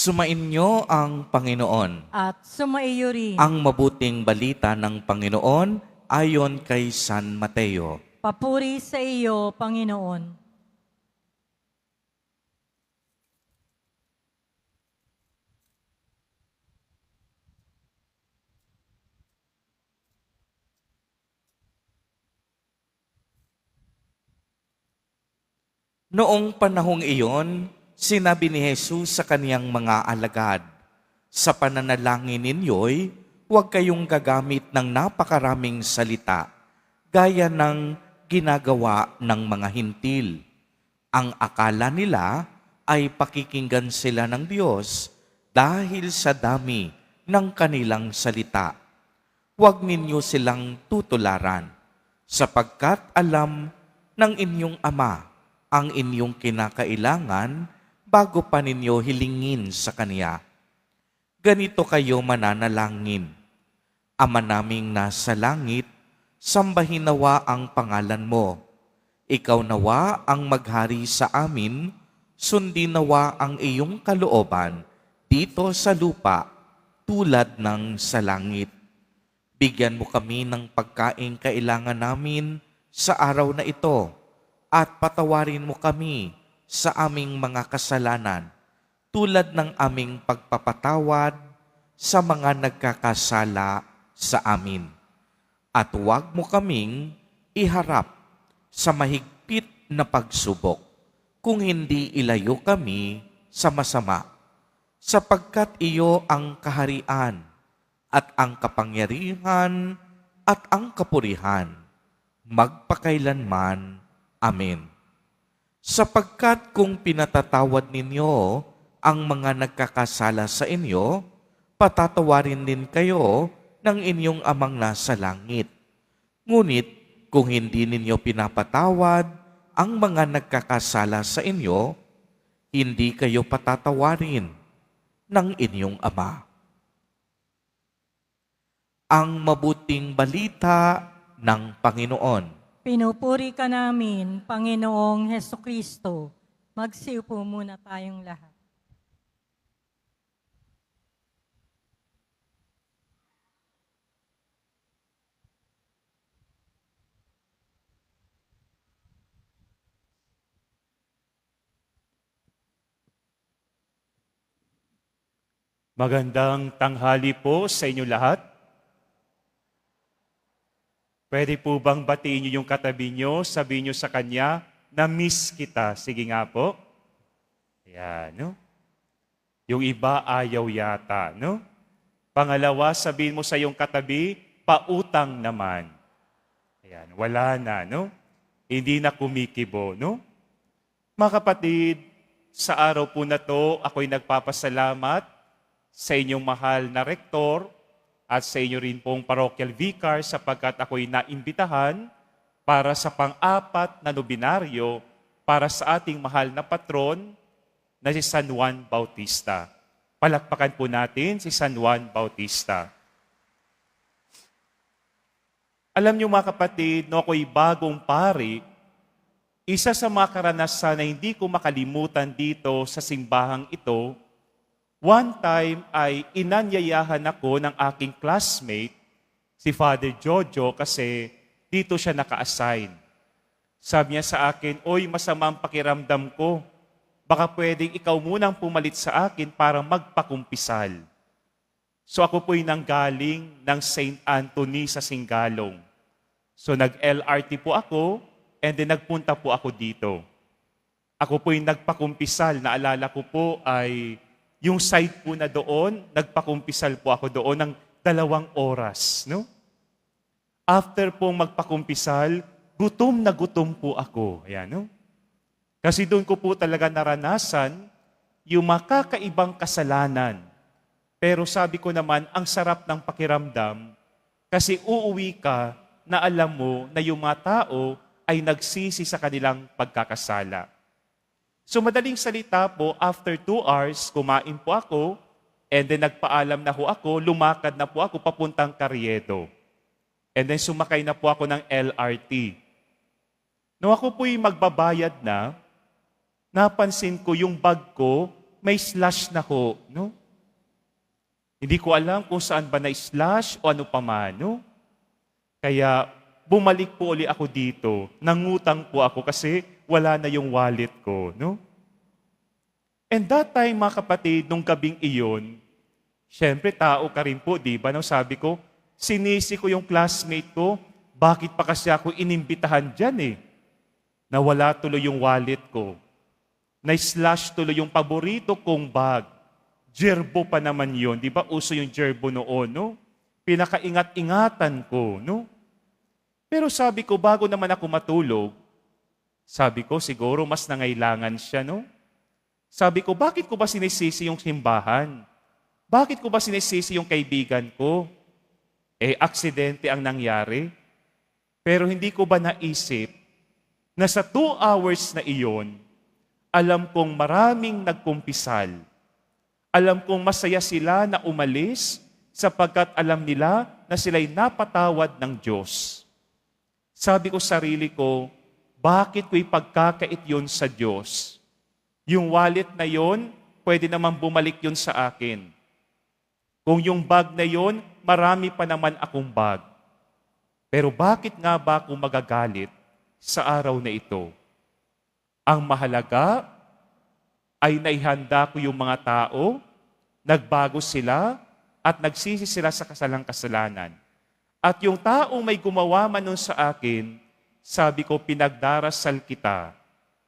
Sumainyo ang Panginoon. At sumaiyo rin. Ang mabuting balita ng Panginoon ayon kay San Mateo. Papuri sa iyo, Panginoon. Noong panahong iyon, sinabi ni Jesus sa kaniyang mga alagad, "Sa pananalangin ninyo'y huwag kayong gagamit ng napakaraming salita, gaya ng ginagawa ng mga hintil. Ang akala nila ay pakikinggan sila ng Diyos dahil sa dami ng kanilang salita. Huwag ninyo silang tutularan, sapagkat alam ng inyong Ama ang inyong kinakailangan bago pa ninyo hilingin sa Kaniya. Ganito kayo mananalangin: Ama naming nasa langit, sambahin nawa ang pangalan mo. Ikaw nawa ang maghari sa amin, sundin nawa ang iyong kalooban dito sa lupa tulad ng sa langit. Bigyan mo kami ng pagkaing kailangan namin sa araw na ito, at patawarin mo kami sa aming mga kasalanan, tulad ng aming pagpapatawad sa mga nagkakasala sa amin. At huwag mo kaming iharap sa mahigpit na pagsubok, kung hindi ilayo kami sa masama, sapagkat iyo ang kaharian at ang kapangyarihan at ang kapurihan, magpakailanman. Amen. Sapagkat kung pinatatawad ninyo ang mga nagkakasala sa inyo, patatawarin din kayo ng inyong Amang nasa langit. Ngunit kung hindi ninyo pinapatawad ang mga nagkakasala sa inyo, hindi kayo patatawarin ng inyong Ama. Ang mabuting balita ng Panginoon. Pinupuri ka namin, Panginoong Hesukristo. Magsiupo muna tayong lahat. Magandang tanghali po sa inyo lahat. Pwede po bang batiin niyo yung katabi niyo, sabihin niyo sa kanya, na miss kita. Sige nga po. Ayan, no? Yung iba ayaw yata, no? Pangalawa, sabihin mo sa iyong katabi, pautang naman. Ayan, wala na, no? Hindi na kumikibo, no? Mga kapatid, sa araw po na to, ako'y nagpapasalamat sa inyong mahal na rektor at sa inyo rin pong parochial vicar sapagkat ako'y naimbitahan para sa pang-apat na nobinaryo para sa ating mahal na patron na si San Juan Bautista. Palakpakan po natin si San Juan Bautista. Alam niyo mga kapatid, no, ako'y bagong pari, isa sa mga karanasan na hindi ko makalimutan dito sa simbahang ito, one time ay inanyayahan ako ng aking classmate, si Father Jojo, kasi dito siya naka-assign. Sabi niya sa akin, "Oy, masama ang pakiramdam ko. Baka pwedeng ikaw munang pumalit sa akin para magpakumpisal." So ako po'y nanggaling ng St. Anthony sa Singalong. So nag-LRT po ako and then nagpunta po ako dito. Ako po'y nagpakumpisal. Naalala ko po ay yung site po na doon, nagpakumpisal po ako doon ng 2 oras. No? After pong magpakumpisal, gutom na gutom po ako. Ayan, no? Kasi doon ko po talaga naranasan yung makakaibang kasalanan. Pero sabi ko naman, ang sarap ng pakiramdam kasi uuwi ka na alam mo na yung mga tao ay nagsisi sa kanilang pagkakasala. So madaling salita po, after 2 hours, kumain po ako, and then nagpaalam na po ako, lumakad na po ako papuntang Carriedo. And then sumakay na po ako ng LRT. Nung ako po'y magbabayad na, napansin ko yung bag ko may slash na ho, no? Hindi ko alam kung saan ba na-slash o ano pa man, no? Kaya bumalik po uli ako dito. Nangutang po ako kasi wala na yung wallet ko, no? And that time, mga kapatid, nung gabing iyon, syempre tao ka rin po, di ba? No, sabi ko, sinisi ko yung classmate ko, bakit pa kasi ako inimbitahan dyan eh? Nawala tuloy yung wallet ko. Na-slash tuloy yung paborito kong bag. Jerbo pa naman yon, di ba? Uso yung jerbo noon, no? Pinakaingat-ingatan ko, no? Pero sabi ko, bago naman ako matulog, sabi ko, siguro mas nangailangan siya, no? Sabi ko, bakit ko ba sinisisi yung simbahan? Bakit ko ba sinisisi yung kaibigan ko? Aksidente ang nangyari. Pero hindi ko ba naisip na sa 2 hours na iyon, alam kong maraming nagkumpisal. Alam kong masaya sila na umalis sapagkat alam nila na sila'y napatawad ng Diyos. Sabi ko sa sarili ko, bakit ko ipagkakait yun sa Diyos? Yung wallet na yon, pwede naman bumalik yun sa akin. Kung yung bag na yon, marami pa naman akong bag. Pero bakit nga ba ako magagalit sa araw na ito? Ang mahalaga ay naihanda ko yung mga tao, nagbago sila, at nagsisi sila sa kasalang kasalanan. At yung taong may gumawa man nun sa akin, sabi ko, pinagdarasal kita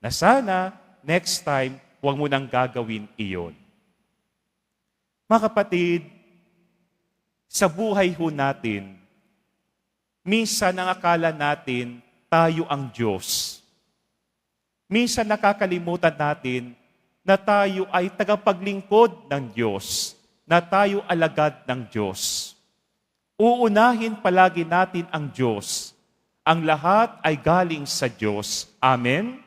na sana next time, huwag mo nang gagawin iyon. Mga kapatid, sa buhay ho natin, minsan ang akala natin, tayo ang Diyos. Minsan nakakalimutan natin na tayo ay tagapaglingkod ng Diyos, na tayo alagad ng Diyos. Uunahin palagi natin ang Diyos. Ang lahat ay galing sa Diyos. Amen?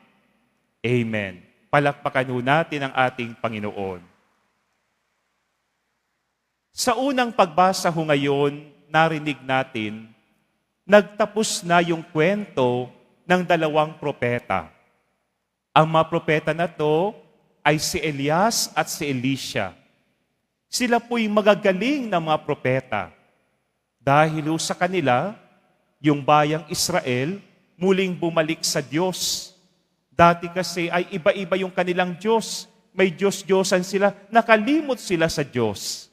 Amen. Palakpakan ho natin ang ating Panginoon. Sa unang pagbasa ho ngayon, narinig natin, nagtapos na yung kwento ng 2 propeta. Ang mga propeta na to ay si Elias at si Elisha. Sila po'y magagaling na mga propeta. Dahil sa kanila, yung bayang Israel muling bumalik sa Diyos. Dati kasi ay iba-iba yung kanilang Diyos. May Diyos-Diyosan sila, nakalimot sila sa Diyos.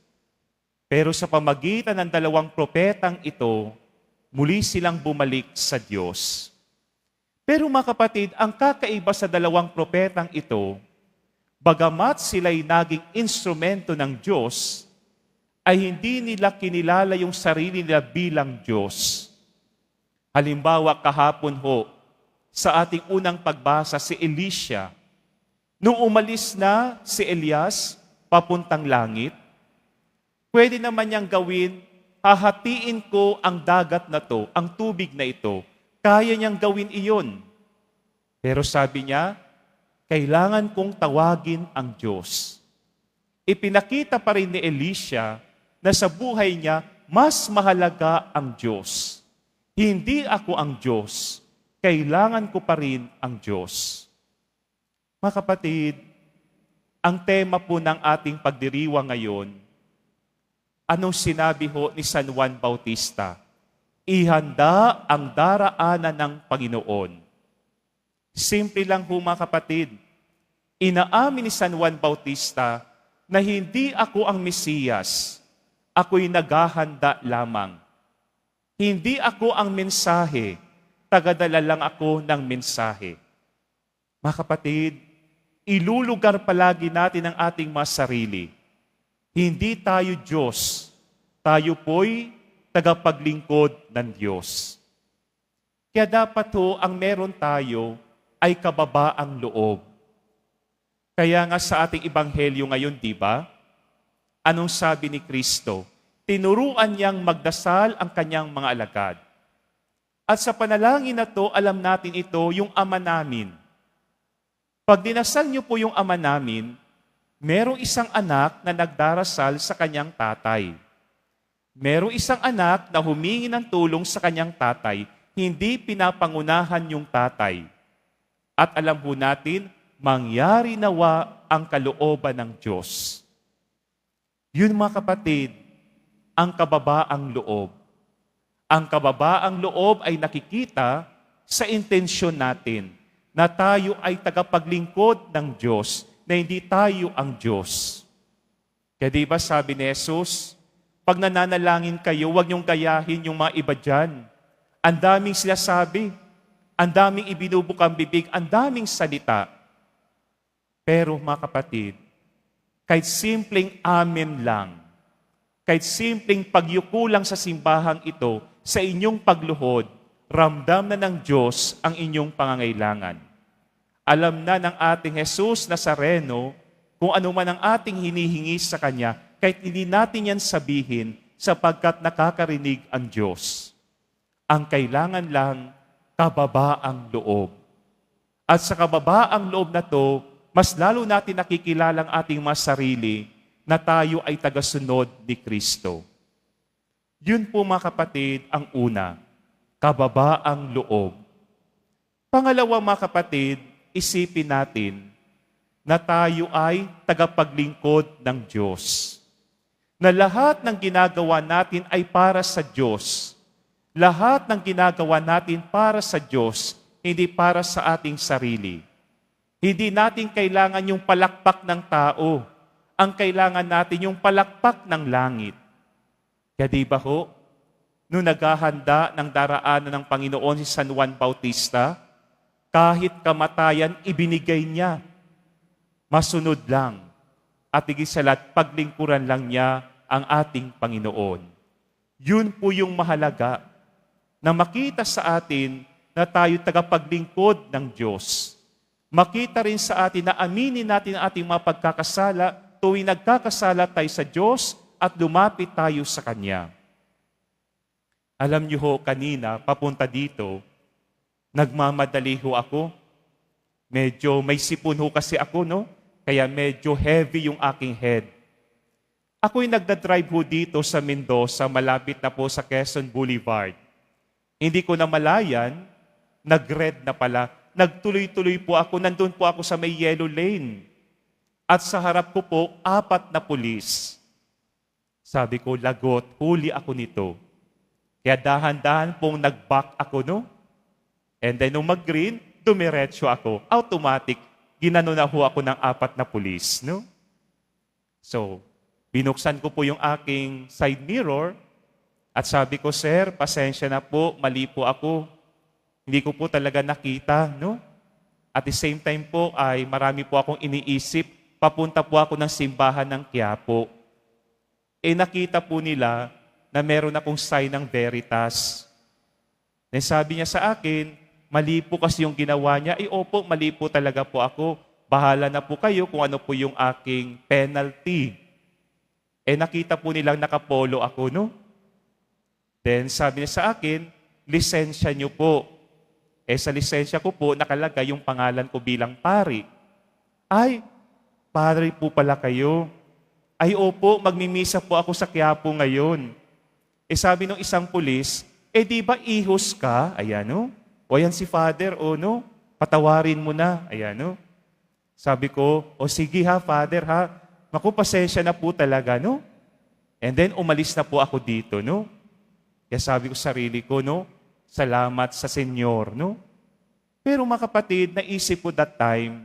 Pero sa pamagitan ng 2 propetang ito, muli silang bumalik sa Diyos. Pero mga kapatid, ang kakaiba sa 2 propetang ito, bagamat sila'y naging instrumento ng Diyos, ay hindi nila kinilala yung sarili nila bilang Diyos. Halimbawa, kahapon ho, sa ating unang pagbasa, si Elisha, nung umalis na si Elias papuntang langit, pwede naman niyang gawin, hahatiin ko ang dagat na to, ang tubig na ito. Kaya niyang gawin iyon. Pero sabi niya, kailangan kong tawagin ang Diyos. Ipinakita pa rin ni Elisha na sa buhay niya, mas mahalaga ang Diyos. Hindi ako ang Diyos. Kailangan ko pa rin ang Diyos. Mga kapatid, ang tema po ng ating pagdiriwang ngayon, anong sinabi ho ni San Juan Bautista? Ihanda ang daraanan ng Panginoon. Simple lang ho mga kapatid, inaamin ni San Juan Bautista na hindi ako ang Mesiyas, ako'y naghahanda lamang. Hindi ako ang mensahe, tagadala lang ako ng mensahe. Mga kapatid, ilulugar palagi natin ang ating mga sarili. Hindi tayo Diyos, tayo po'y tagapaglingkod ng Diyos. Kaya dapat ho, ang meron tayo ay kababaang loob. Kaya nga sa ating ebanghelyo ngayon, di ba? Anong sabi ni Kristo? Tinuruan niyang magdasal ang kanyang mga alagad. At sa panalangin na to, alam natin ito, yung Ama namin. Pag dinasal niyo po yung Ama namin, merong isang anak na nagdarasal sa kanyang tatay. Merong isang anak na humingi ng tulong sa kanyang tatay, hindi pinapangunahan yung tatay. At alam po natin, mangyari nawa ang kalooban ng Diyos. Yun mga kapatid, ang kababaang loob. Ang kababaang loob ay nakikita sa intensyon natin na tayo ay tagapaglingkod ng Diyos, na hindi tayo ang Diyos. Kaya di ba sabi ni Jesus, pag nananalangin kayo, huwag niyong gayahin yung mga iba dyan. Ang daming sinasabi, ang daming ibinubukang bibig, ang daming salita. Pero mga kapatid, kahit simpleng amen lang, kahit simpleng pagyuko lang sa simbahang ito, sa inyong pagluhod, ramdam na ng Diyos ang inyong pangangailangan. Alam na ng ating Jesus Nazareno kung ano man ang ating hinihingi sa Kanya, kahit hindi natin yan sabihin sapagkat nakakarinig ang Diyos. Ang kailangan lang, kababaang loob. At sa kababaang loob na to, mas lalo natin nakikilala ang ating mga sarili na tayo ay tagasunod ni Kristo. Yun po mga kapatid ang una, kababaang loob. Pangalawa mga kapatid, isipin natin na tayo ay tagapaglingkod ng Diyos. Na lahat ng ginagawa natin ay para sa Diyos. Lahat ng ginagawa natin para sa Diyos, hindi para sa ating sarili. Hindi natin kailangan yung palakpak ng tao. Ang kailangan natin yung palakpak ng langit. Kaya di ba ho, nung naghahanda ng daraanan ng Panginoon si San Juan Bautista, kahit kamatayan, ibinigay niya. Masunod lang. At higit sa lahat, paglingkuran lang niya ang ating Panginoon. Yun po yung mahalaga, na makita sa atin na tayo tagapaglingkod ng Diyos. Makita rin sa atin na aminin natin ang ating mga pagkakasala tuwing nagkakasala tayo sa Diyos at lumapit tayo sa Kanya. Alam niyo ho, kanina, papunta dito, nagmamadali ho ako. Medyo may sipon ho kasi ako, no? Kaya medyo heavy yung aking head. Ako'y nagdadrive ho dito sa Mendoza, malapit na po sa Quezon Boulevard. Hindi ko na malayan, nag-red na pala. Nagtuloy-tuloy po ako, nandun po ako sa may yellow lane. At sa harap ko po, 4 na pulis. Sabi ko, lagot, huli ako nito. Kaya dahan-dahan pong nag-back ako, no? And then nung mag-green, dumiretso ako. Automatic, ginano na ho ako ng 4 na pulis, no? So, binuksan ko po yung aking side mirror at sabi ko, sir, pasensya na po, mali po ako. Hindi ko po talaga nakita, no? At the same time po ay marami po akong iniisip. Papunta po ako ng simbahan ng Quiapo. Nakita po nila na meron akong sign ng Veritas. Then sabi niya sa akin, mali po kasi yung ginawa niya. Opo, mali po talaga po ako. Bahala na po kayo kung ano po yung aking penalty. Nakita po nilang nakapolo ako, no? Then sabi niya sa akin, lisensya niyo po. Sa lisensya ko po, nakalagay yung pangalan ko bilang pari. Ay, pari po pala kayo. Ay, opo, magmimisa po ako sa Quiapo ngayon. Sabi ng isang pulis, di ba ihos ka? Ayan, no? O yan si Father, o no? Patawarin mo na. Ayan, no? Sabi ko, o sige ha, Father ha. Naku, pasensya na po talaga, no? And then, umalis na po ako dito, no? Kaya sabi ko sa sarili ko, no? Salamat sa Senyor, no? Pero mga kapatid, naisip ko that time,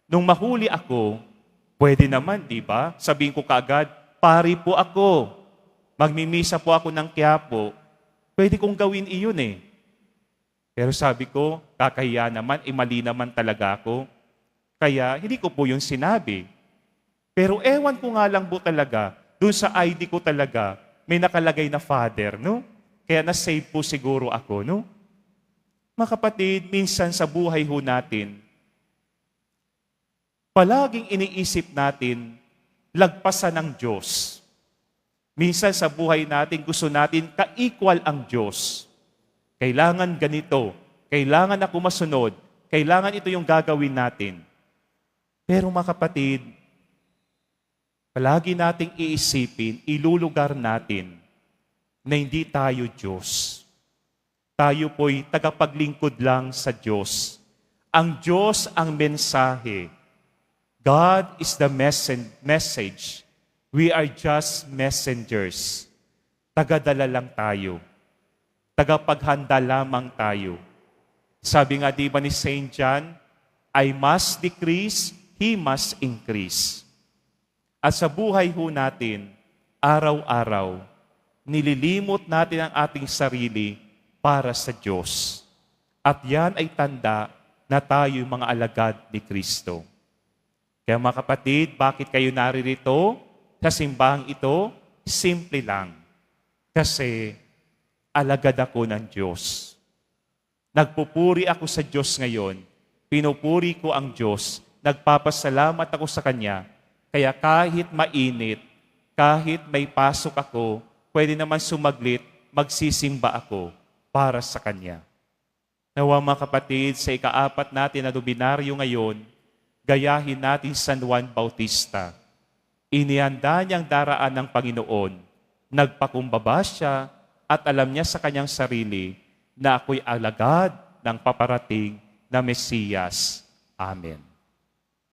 nung mahuli ako, pwede naman, di ba? Sabihin ko kaagad, pari po ako. Magmimisa po ako ng Quiapo. Pwede kong gawin iyon eh. Pero sabi ko, kakahiya naman, mali naman talaga ako. Kaya hindi ko po yun sinabi. Pero ewan ko nga lang po talaga, dun sa ID ko talaga, may nakalagay na Father, no? Kaya na-save po siguro ako, no? Mga kapatid, minsan sa buhay ho natin, palaging iniisip natin, lagpasan ng Diyos. Minsan sa buhay natin, gusto natin ka-equal ang Diyos. Kailangan ganito, kailangan ako masunod, kailangan ito yung gagawin natin. Pero mga kapatid, palagi nating iisipin, ilulugar natin na hindi tayo Diyos. Tayo po'y tagapaglingkod lang sa Diyos. Ang Diyos ang mensahe. God is the message. We are just messengers. Tagadala lang tayo. Tagapaghanda lamang tayo. Sabi nga di ba ni Saint John, I must decrease, He must increase. At sa buhay ho natin, araw-araw, nililimot natin ang ating sarili para sa Diyos. At yan ay tanda na tayo mga alagad ni Kristo. Kaya mga kapatid, bakit kayo naririto sa simbahang ito? Simple lang. Kasi alagad ako ng Diyos. Nagpupuri ako sa Diyos ngayon. Pinupuri ko ang Diyos. Nagpapasalamat ako sa Kanya. Kaya kahit mainit, kahit may pasok ako, pwede naman sumaglit, magsisimba ako para sa Kanya. Nawa mga kapatid, sa ika-4 natin na nobinaryo ngayon, gayahin natin San Juan Bautista. Inihanda niyang daraan ng Panginoon. Nagpakumbaba siya at alam niya sa kanyang sarili na ako'y alagad ng paparating na Mesiyas. Amen.